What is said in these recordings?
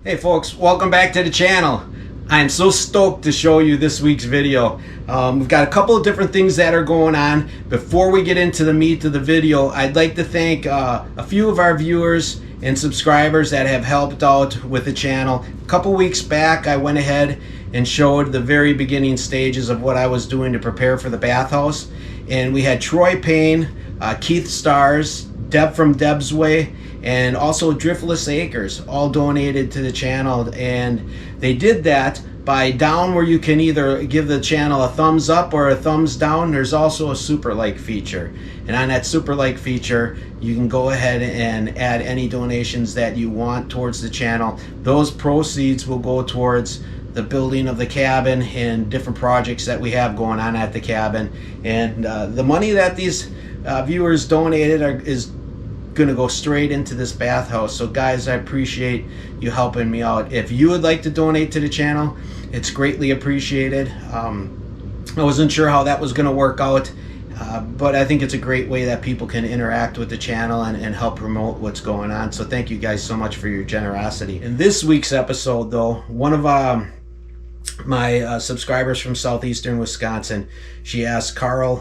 Hey folks, welcome back to the channel. I am so stoked to show you this week's video. We've got a couple of different things that are going on. Before we get into the meat of the video, I'd like to thank a few of our viewers and subscribers that have helped out with the channel. A couple weeks back, I went ahead and showed the very beginning stages of what I was doing to prepare for the bathhouse. And we had Troy Payne, Keith Stars, Deb from Deb's Way, and also Driftless Acres all donated to the channel, and they did that by down where you can either give the channel a thumbs up or a thumbs down. There's also a super like feature, and on that super like feature you can go ahead and add any donations that you want towards the channel. Those proceeds will go towards the building of the cabin and different projects that we have going on at the cabin, and the money that these viewers donated is going to go straight into this bathhouse. So guys, I appreciate you helping me out. If you would like to donate to the channel, it's greatly appreciated. I wasn't sure how that was going to work out, but I think it's a great way that people can interact with the channel and help promote what's going on. So thank you guys so much for your generosity. In this week's episode though, one of my subscribers from southeastern Wisconsin, she asked, Carl,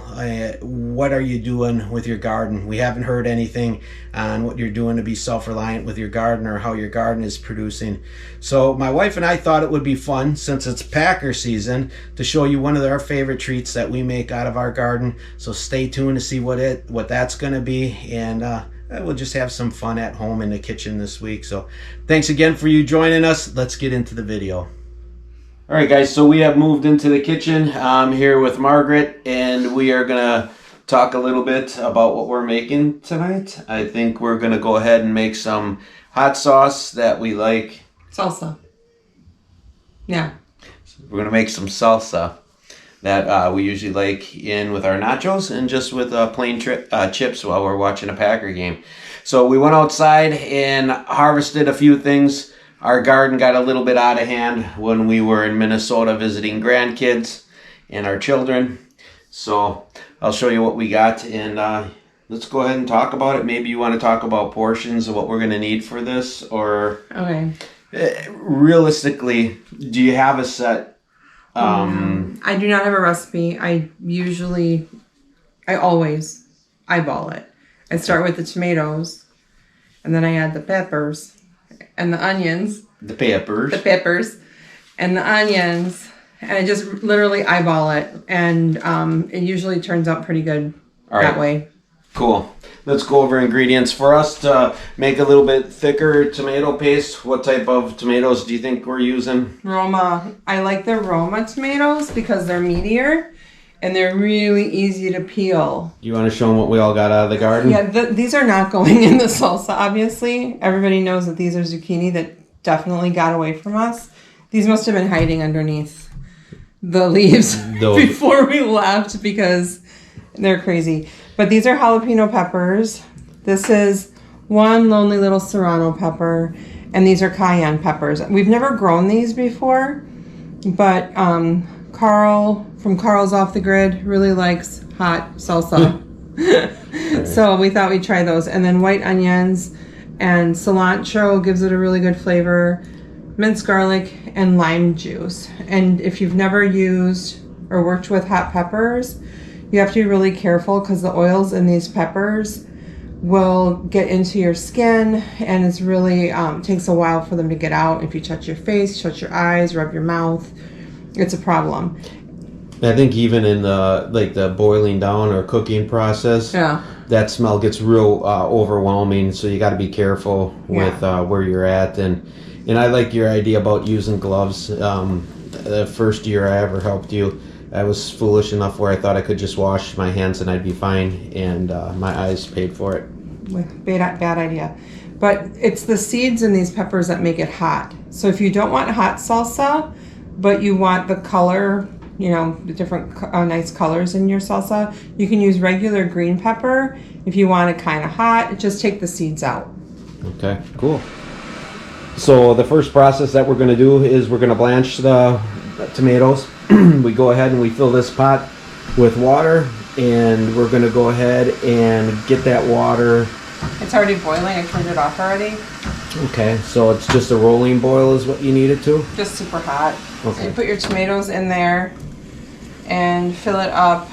what are you doing with your garden? We haven't heard anything on what you're doing to be self-reliant with your garden or how your garden is producing. So my wife and I thought it would be fun, since it's Packer season, to show you one of our favorite treats that we make out of our garden. So stay tuned to see what that's going to be, and we'll just have some fun at home in the kitchen this week. So thanks again for you joining us. Let's get into the video. All right, guys, so we have moved into the kitchen. I'm here with Margaret, and we are gonna talk a little bit about what we're making tonight. I think we're gonna go ahead and make some hot sauce that we like. Salsa. Yeah. We're gonna make some salsa that we usually like in with our nachos and just with plain chips while we're watching a Packer game. So we went outside and harvested a few things. Our garden got a little bit out of hand when we were in Minnesota visiting grandkids and our children. So I'll show you what we got, and let's go ahead and talk about it. Maybe you want to talk about portions of what we're going to need for this, or okay. Realistically, do you have a set? I do not have a recipe. I always eyeball it. I start with the tomatoes, and then I add the peppers. And the onions. The peppers, and the onions, and I just literally eyeball it, and it usually turns out pretty good that way. Cool. Let's go over ingredients. For us to make a little bit thicker tomato paste, what type of tomatoes do you think we're using? Roma. I like the Roma tomatoes because they're meatier and they're really easy to peel. You want to show them what we all got out of the garden? Yeah, these are not going in the salsa, obviously. Everybody knows that these are zucchini that definitely got away from us. These must have been hiding underneath the leaves before we left because they're crazy. But these are jalapeno peppers. This is one lonely little serrano pepper, and these are cayenne peppers. We've never grown these before, but Karl from Karls Off the Grid really likes hot salsa. So we thought we'd try those. And then white onions and cilantro gives it a really good flavor. Minced garlic and lime juice. And if you've never used or worked with hot peppers, you have to be really careful because the oils in these peppers will get into your skin, and it's really takes a while for them to get out. If you touch your face, touch your eyes, rub your mouth, it's a problem. I think even in the boiling down or cooking process, that smell gets real overwhelming. So you got to be careful with where you're at. And I like your idea about using gloves. The first year I ever helped you, I was foolish enough where I thought I could just wash my hands and I'd be fine, and my eyes paid for it. Bad idea. But it's the seeds in these peppers that make it hot. So if you don't want hot salsa, but you want the color, the different nice colors in your salsa, you can use regular green pepper. If you want it kind of hot, just take the seeds out. Okay, cool. So the first process that we're going to do is we're going to blanch the tomatoes. We go ahead and we fill this pot with water, and we're going to go ahead and get that water. It's already boiling. I turned it off already. Okay, so it's just a rolling boil is what you need it to? Just super hot. Okay. So you put your tomatoes in there and fill it up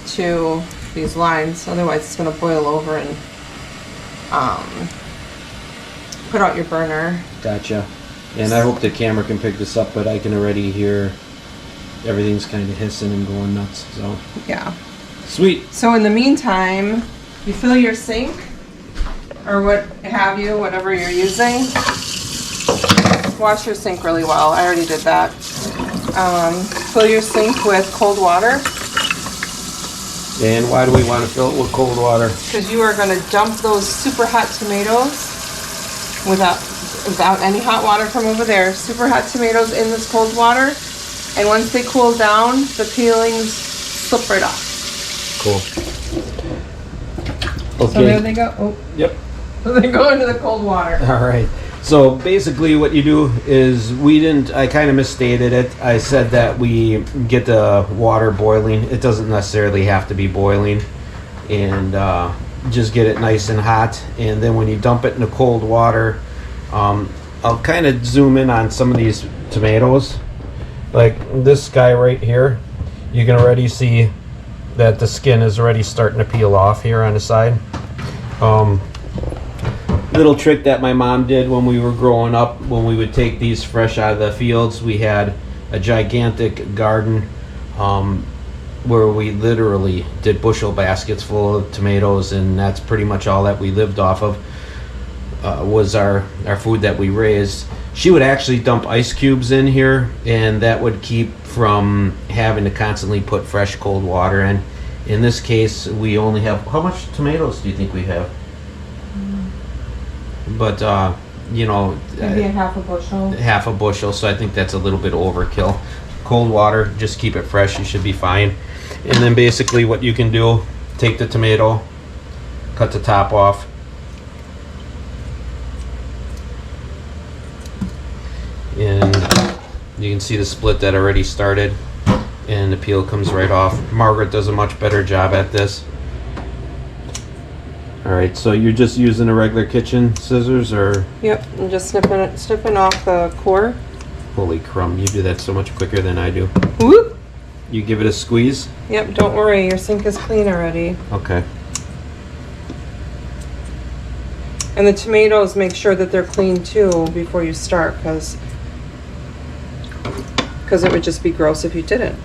to these lines. Otherwise it's going to boil over and put out your burner. Gotcha. And I hope the camera can pick this up, but I can already hear everything's kind of hissing and going nuts. So Yeah. sweet. So in the meantime, you fill your sink or what have you, whatever you're using. Wash your sink really well. I already did that. Fill your sink with cold water. And why do we want to fill it with cold water? Because you are going to dump those super hot tomatoes without any hot water from over there. Super hot tomatoes in this cold water. And once they cool down, the peelings slip right off. Cool. Okay. So there they go. Oh. Yep. They go into the cold water. All right. So basically what you do is I kind of misstated it. I said that we get the water boiling. It doesn't necessarily have to be boiling. And just get it nice and hot. And then when you dump it in the cold water, I'll kind of zoom in on some of these tomatoes. Like this guy right here, you can already see that the skin is already starting to peel off here on the side. Little trick that my mom did when we were growing up, when we would take these fresh out of the fields, we had a gigantic garden where we literally did bushel baskets full of tomatoes, and that's pretty much all that we lived off of, was our food that we raised. She would actually dump ice cubes in here, and that would keep from having to constantly put fresh cold water in. In this case, we only have, how much tomatoes do you think we have? But you know, Maybe a half a bushel. Half a bushel, so I think that's a little bit overkill. Cold water, just keep it fresh, you should be fine. And then basically what you can do, take the tomato, cut the top off, and you can see the split that already started, and the peel comes right off. Margaret does a much better job at this. Alright, so you're just using a regular kitchen scissors, or? Yep, I'm just snipping off the core. Holy crumb, you do that so much quicker than I do. Whoop! You give it a squeeze? Yep, don't worry, your sink is clean already. Okay. And the tomatoes, make sure that they're clean too before you start, because it would just be gross if you didn't.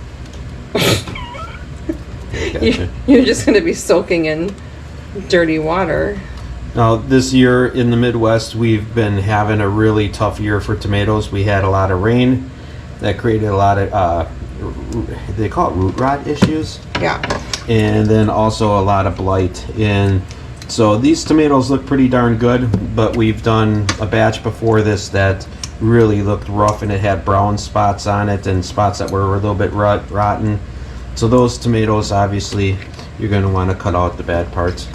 Gotcha. You're just going to be soaking in dirty water. Now, this year in the Midwest, we've been having a really tough year for tomatoes. We had a lot of rain that created a lot of, they call it root rot issues. Yeah. And then also a lot of blight. And so these tomatoes look pretty darn good, but we've done a batch before this that really looked rough, and it had brown spots on it and spots that were a little bit rotten. So those tomatoes, obviously, you're going to want to cut out the bad parts.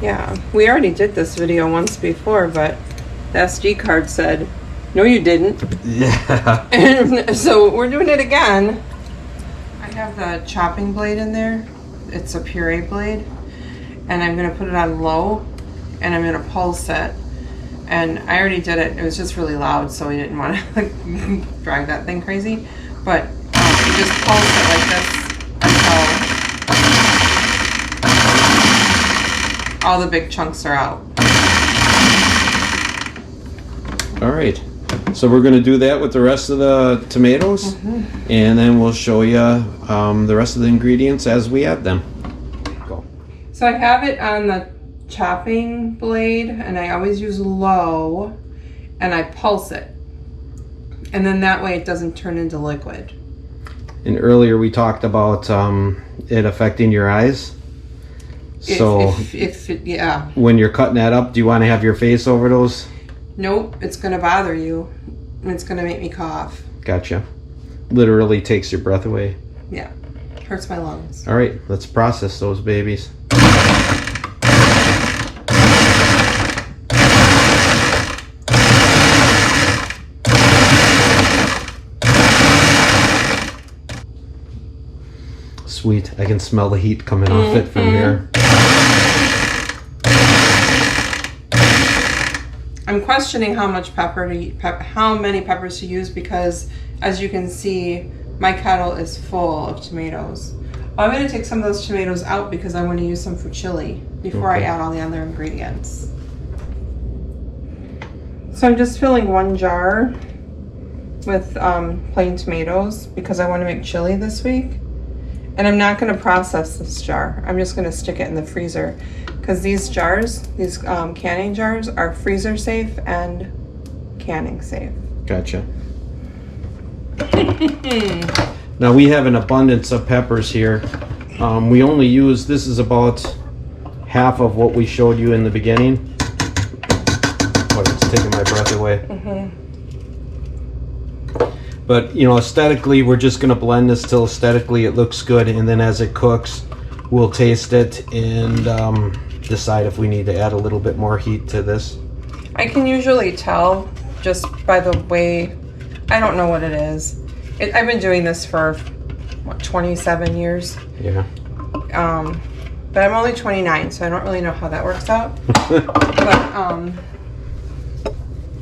Yeah, we already did this video once before, but the SD card said, no you didn't. Yeah. And so we're doing it again. I have the chopping blade in there. It's a puree blade. And I'm going to put it on low, and I'm going to pulse it. And I already did it. It was just really loud, so we didn't want to like drag that thing crazy. But you just pulse it like this until all the big chunks are out. All right. So we're going to do that with the rest of the tomatoes, and then we'll show you the rest of the ingredients as we add them. Go. So I have it on the chopping blade, and I always use low, and I pulse it. And then that way it doesn't turn into liquid. And earlier we talked about it affecting your eyes. So yeah. When you're cutting that up, do you want to have your face over those? Nope, it's going to bother you. It's going to make me cough. Gotcha. Literally takes your breath away. Yeah, hurts my lungs. All right, let's process those babies. Sweet, I can smell the heat coming off it from here. I'm questioning how much how many peppers to use, because as you can see, my kettle is full of tomatoes. I'm going to take some of those tomatoes out because I want to use some for chili before I add all the other ingredients. So I'm just filling 1 jar with plain tomatoes because I want to make chili this week. And I'm not going to process this jar. I'm just going to stick it in the freezer because these jars, these canning jars, are freezer safe and canning safe. Gotcha. Now we have an abundance of peppers here. We only use, this is about half of what we showed you in the beginning. Oh, it's taking my breath away. But, you know, aesthetically, we're just going to blend this till aesthetically it looks good. And then as it cooks, we'll taste it and decide if we need to add a little bit more heat to this. I can usually tell just by the way, I don't know what it is. I've been doing this for, what, 27 years? Yeah. But I'm only 29, so I don't really know how that works out. But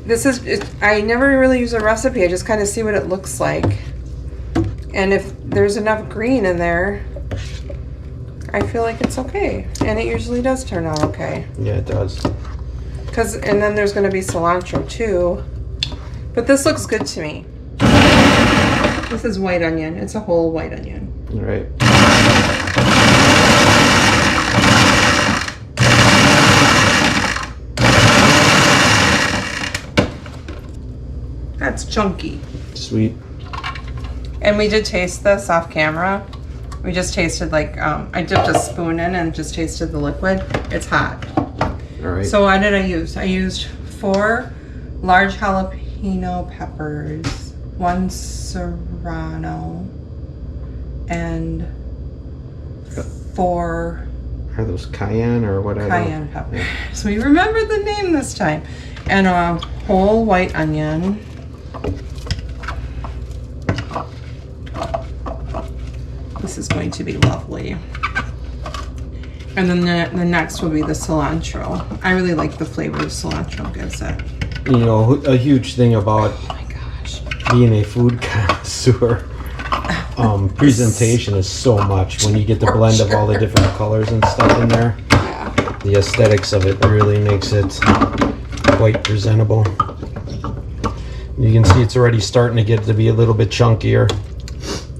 this is, I never really use a recipe. I just kind of see what it looks like. And if there's enough green in there, I feel like it's okay. And it usually does turn out okay. Yeah, it does. And then there's going to be cilantro too. But this looks good to me. This is white onion. It's a whole white onion. All right. That's chunky. Sweet. And we did taste this off camera. We just tasted like, I dipped a spoon in and just tasted the liquid. It's hot. All right. So what did I use? I used 4 large jalapeno peppers, 1 serrano, and 4 Are those cayenne or whatever? cayenne peppers. So we remembered the name this time. And a whole white onion. This is going to be lovely. And then the next will be the cilantro. I really like the flavor of cilantro gives it. You know, a huge thing about being a food connoisseur, presentation is so much when you get the blend of all the different colors and stuff in there. Yeah. The aesthetics of it really makes it quite presentable. You can see it's already starting to get to be a little bit chunkier.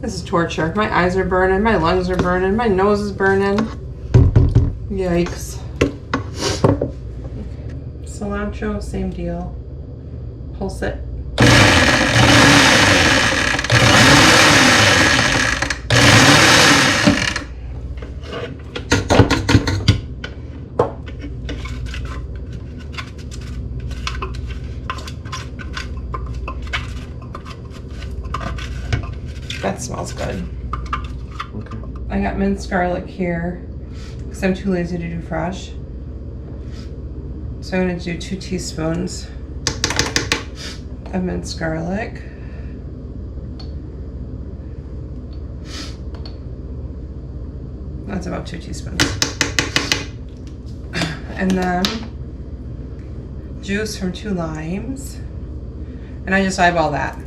This is torture. My eyes are burning, my lungs are burning, my nose is burning. Yikes. Cilantro, same deal. Pulse it. That smells good. Okay. I got minced garlic here because I'm too lazy to do fresh. So I'm going to do 2 teaspoons of minced garlic. That's about 2 teaspoons. And then juice from 2 limes. And I just eyeball that.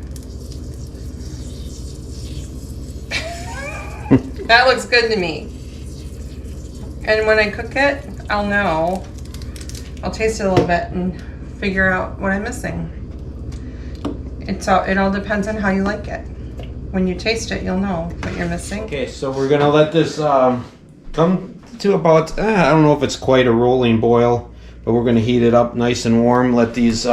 That looks good to me. And when I cook it, I'll know. I'll taste it a little bit and figure out what I'm missing. It all depends on how you like it. When you taste it, you'll know what you're missing. Okay, so we're gonna let this come to about, I don't know if it's quite a rolling boil, but we're gonna heat it up nice and warm, let these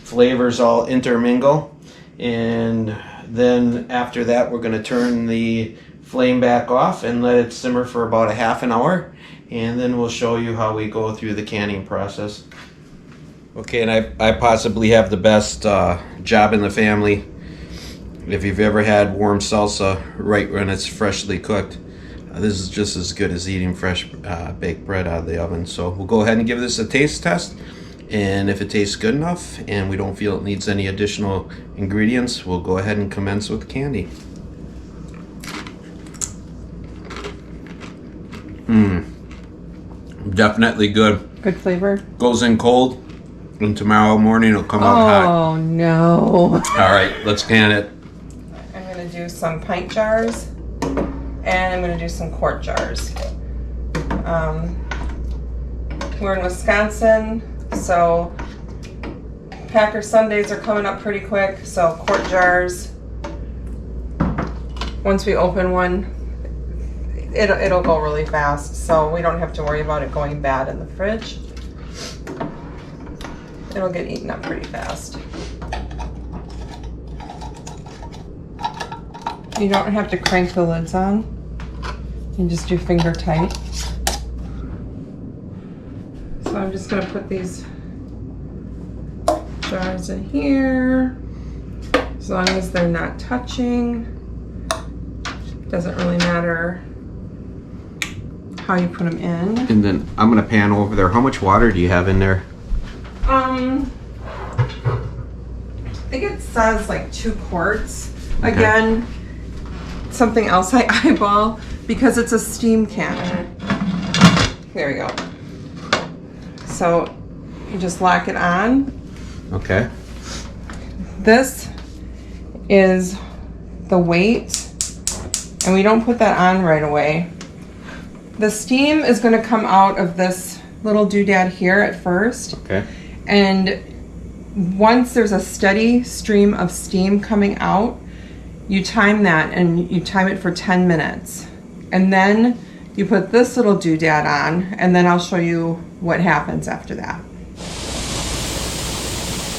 flavors all intermingle. And then after that, we're gonna turn the flame back off and let it simmer for about a half an hour, and then we'll show you how we go through the canning process. Okay, and I possibly have the best job in the family. If you've ever had warm salsa right when it's freshly cooked, this is just as good as eating fresh baked bread out of the oven. So we'll go ahead and give this a taste test, and if it tastes good enough and we don't feel it needs any additional ingredients, we'll go ahead and commence with the candy. Definitely good. Good flavor. Goes in cold. And tomorrow morning it'll come out hot. Oh no. All right, let's pan it. I'm going to do some pint jars and I'm going to do some quart jars. We're in Wisconsin, so Packer Sundays are coming up pretty quick, so quart jars. Once we open one, it'll go really fast, so we don't have to worry about it going bad in the fridge. It'll get eaten up pretty fast. You don't have to crank the lids on. You just do finger tight. So I'm just going to put these jars in here. As long as they're not touching. Doesn't really matter how you put them in. And then I'm going to pan over there. How much water do you have in there? I think it says like 2 quarts. Okay. Again, something else I eyeball because it's a steam canner. There we go. So you just lock it on. Okay. This is the weight, and we don't put that on right away. The steam is going to come out of this little doodad here at first. Okay. And once there's a steady stream of steam coming out, you time that and you time it for 10 minutes. And then you put this little doodad on, and then I'll show you what happens after that.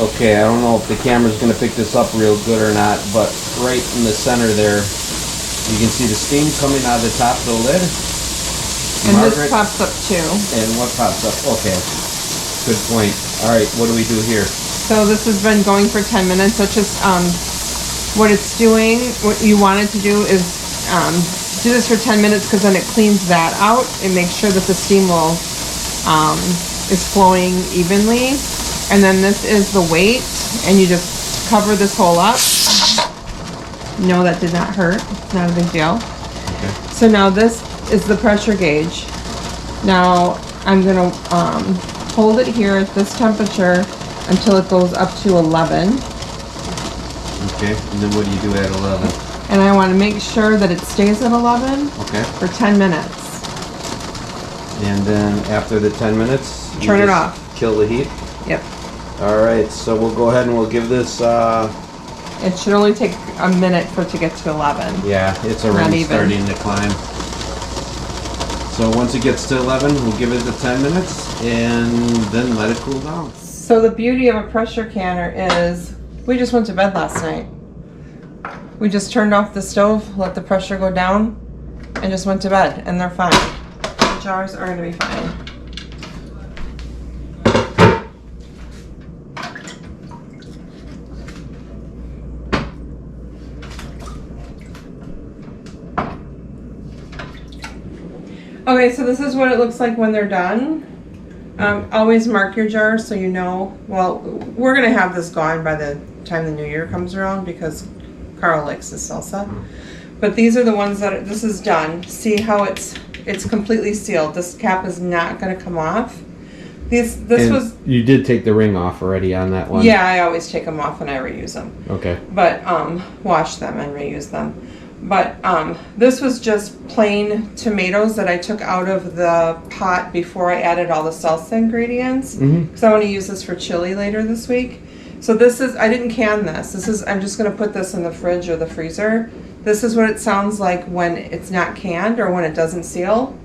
Okay, I don't know if the camera's going to pick this up real good or not, but right in the center there, you can see the steam coming out of the top of the lid. And Margaret, this pops up too. And what pops up? Okay, good point. All right, what do we do here? So this has been going for 10 minutes. That's just what it's doing. What you want it to do is do this for 10 minutes because then it cleans that out. It makes sure that the steam will is flowing evenly. And then this is the weight, and you just cover this hole up. No, that did not hurt. It's not a big deal. Okay. So now this is the pressure gauge. Now I'm gonna hold it here at this temperature until it goes up to 11. Okay, and then what do you do at 11? And I want to make sure that it stays at 11 Okay. for 10 minutes. And then after the 10 minutes, you Turn it just off. Kill the heat? Yep. All right, so we'll go ahead and we'll give this, It should only take a minute for it to get to 11. yeah, it's Not already even. starting to climb. So once it gets to 11, we'll give it the 10 minutes and then let it cool down. So the beauty of a pressure canner is we just went to bed last night. We just turned off the stove, let the pressure go down, and just went to bed, and they're fine. The jars are going to be fine. Okay, so this is what it looks like when they're done. Always mark your jars so you know. Well, we're going to have this gone by the time the new year comes around because Karl likes his salsa. But these are the ones that this is done. See how it's completely sealed. This cap is not going to come off. You did take the ring off already on that one? Yeah, I always take them off and I reuse them. Okay. But wash them and reuse them. But this was just plain tomatoes that I took out of the pot before I added all the salsa ingredients. Because I want to use this for chili later this week. So this is, I didn't can this. I'm just going to put this in the fridge or the freezer. This is what it sounds like when it's not canned or when it doesn't seal.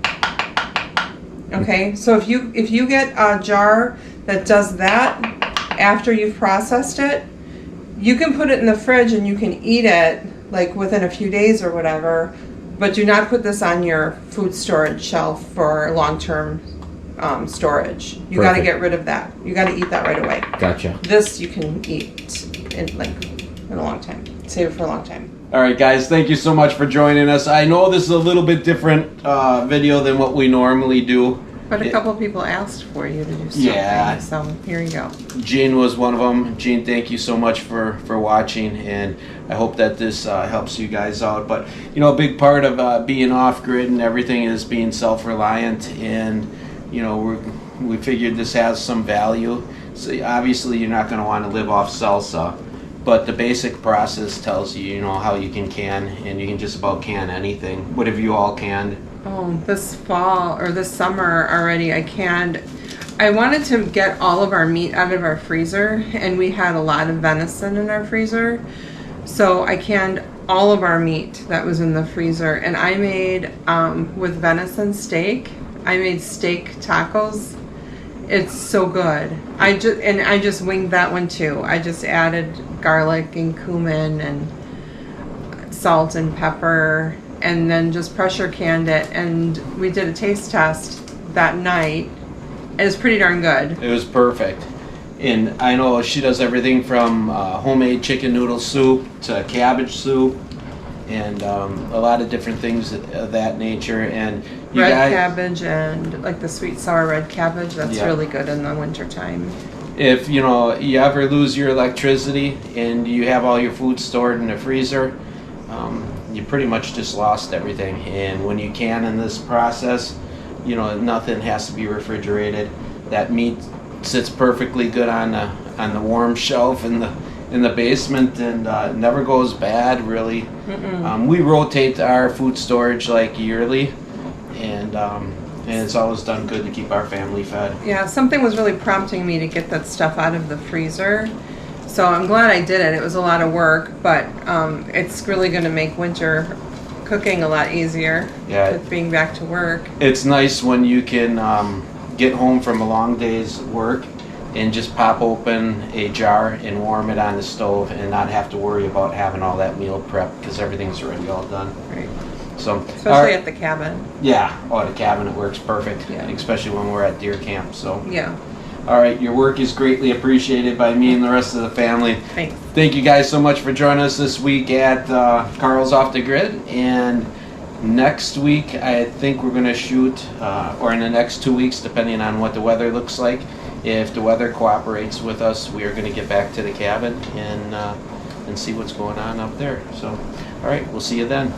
Okay, so if you get a jar that does that after you've processed it, you can put it in the fridge and you can eat it like within a few days or whatever, but do not put this on your food storage shelf for long-term storage. You got to get rid of that. You got to eat that right away. Gotcha. This you can eat in a long time. Save it for a long time. All right, guys, thank you so much for joining us. I know this is a little bit different video than what we normally do. But a couple of people asked for you to do something, yeah. So here you go. Gene was one of them. Gene, thank you so much for watching, and I hope that this helps you guys out. But, you know, a big part of being off-grid and everything is being self-reliant, and, you know, we figured this has some value. So obviously you're not going to want to live off salsa, but the basic process tells you, you know, how you can, and you can just about can anything. What have you all canned? Oh, this fall or this summer already I canned. I wanted to get all of our meat out of our freezer, and we had a lot of venison in our freezer. So I canned all of our meat that was in the freezer, and I made, with venison steak, I made steak tacos. It's so good. I just winged that one too. I just added garlic and cumin and salt and pepper, and then just pressure canned it. And we did a taste test that night. It was pretty darn good. It was perfect. And I know she does everything from homemade chicken noodle soup to cabbage soup, and a lot of different things of that nature. And you Red cabbage and like the sweet sour red cabbage, that's Yeah. really good in the wintertime. If you ever lose your electricity and you have all your food stored in the freezer, you pretty much just lost everything. And when you can in this process, nothing has to be refrigerated. That meat sits perfectly good on the warm shelf in the basement, and never goes bad really. We rotate our food storage like yearly, and it's always done good to keep our family fed. Yeah, something was really prompting me to get that stuff out of the freezer. So I'm glad I did it. It was a lot of work, but it's really going to make winter cooking a lot easier. Yeah. With being back to work. It's nice when you can get home from a long day's work and just pop open a jar and warm it on the stove and not have to worry about having all that meal prep because everything's already all done. Right. So Especially at the cabin. Yeah, at the cabin it works perfect, Yeah. especially when we're at deer camp. So Yeah. all right, your work is greatly appreciated by me and the rest of the family. Thanks. Thank you guys so much for joining us this week at Karls Off the Grid. And next week, I think we're going to shoot, or in the next 2 weeks, depending on what the weather looks like. If the weather cooperates with us, we are going to get back to the cabin and see what's going on up there. So, all right, we'll see you then.